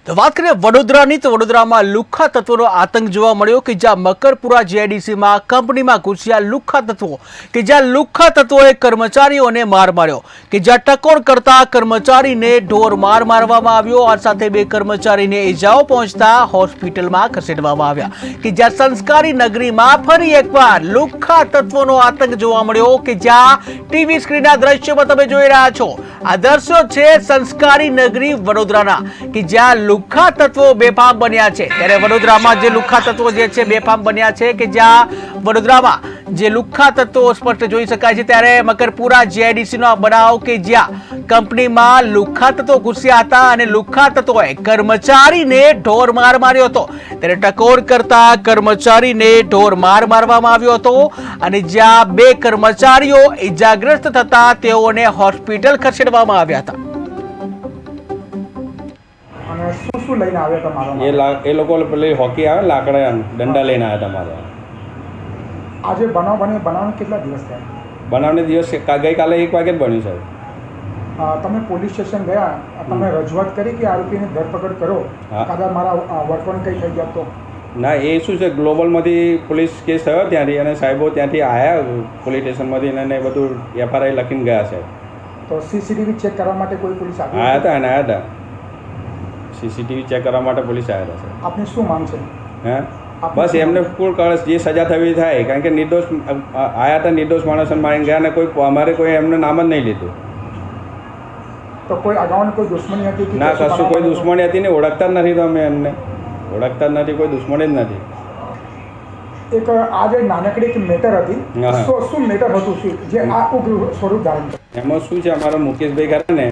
તો વાત કરીએ વડોદરાની તો વડોદરામાં લુખ્ખા તત્વોનો આતંક જોવા મળ્યો કે જ્યાં મકરપુરા જીઆઈડીસીમાં કંપનીમાં ઘૂસ્યા લુખ્ખા તત્વો કે જ્યાં લુખ્ખા તત્વોએ કર્મચારીઓને માર માર્યો કે જ્યાં ટકોર કરતા કર્મચારીને ઢોર માર મારવામાં આવ્યો આ સાથે બે કર્મચારીને ઈજાઓ પહોંચતા હોસ્પિટલમાં ખસેડવામાં આવ્યા કે જ્યાં સંસ્કારી નગરીમાં ફરી એકવાર લુખ્ખા તત્વોનો આતંક જોવા મળ્યો કે જ્યાં ટીવી સ્ક્રીનના દ્રશ્યોમાં તમે જોઈ રહ્યા છો આ દ્રશ્યો છે સંસ્કારી નગરી વડોદરાના કે જ્યાં લુખ્ખા તત્વો બેફામ બન્યા છે ત્યારે વડોદરામાં જે લુખ્ખા તત્વો જે છે બેફામ બન્યા છે કે જ્યાં વડોદરામાં જે લુખ્ખા તત્વો સ્પષ્ટ જોઈ શકાય છે ત્યારે મકરપુરા જીઆઈડીસી નો બનાવ કે જ્યાં કંપનીમાં લુખ્ખા તત્વો ઘૂસ્યા હતા અને લુખ્ખા તત્વોએ કર્મચારીને ઢોર માર માર્યો હતો ત્યારે ટકોર કરતા કર્મચારીને ઢોર માર મારવામાં આવ્યો હતો અને જ્યાં બે કર્મચારીઓ ઈજાગ્રસ્ત થતા તેઓને હોસ્પિટલ ખસેડવામાં આવ્યા હતા। શું લઈને આવ્યા તમારા એ લોકો પેલી હોકી આવે લાકડા દંડા લઈને આવ્યા તમારા આજે બનાવને કેટલા દિવસ થયા? બનાવને દિવસ ગઈકાલે 1 વાગે જ બન્યું સાહેબ। તમે પોલીસ સ્ટેશન ગયા, તમે રજૂઆત કરી કે આરોપીની ધરપકડ કરો, કદાચ મારા વર્તન કંઈ થઈ જતો? ના, એ શું છે ગ્લોબલમાંથી પોલીસ કેસ થયો ત્યાંથી અને સાહેબો ત્યાંથી આવ્યા પોલીસ સ્ટેશનમાંથી અને બધું FRI લખીને ગયા છે। તો સીસીટીવી ચેક કરવા માટે કોઈ પોલીસ આવ્યા હતા સીસીટીવી ચેક કરવા માટે પોલીસ આવ્યા હતા સર। આપની શું માંગ છે? હે બસ એમને ફૂલ કળશ જે સજા થવી થાય, કારણ કે નિર્દોષ આવ્યા હતા, નિર્દોષ માણસોને મારીને ગયા ને કોઈ અમારે કોઈ એમને નામ જ નહીં લીધું। તો કોઈ અગાઉની કોઈ દુશ્મની હતી? ના, કશું કોઈ દુશ્મની હતી ને, ઓળખતા જ નથી, તો અમે એમને ઓળખતા જ નથી, કોઈ દુશ્મની જ નથી। એક આ જે નાનકડી એક મેટર હતી, શું મેટર હતું જે આ ઉગ્ર સ્વરૂપ ધારણ કર્યું? એમાં શું છે, અમારા મુકેશભાઈ ખરા ને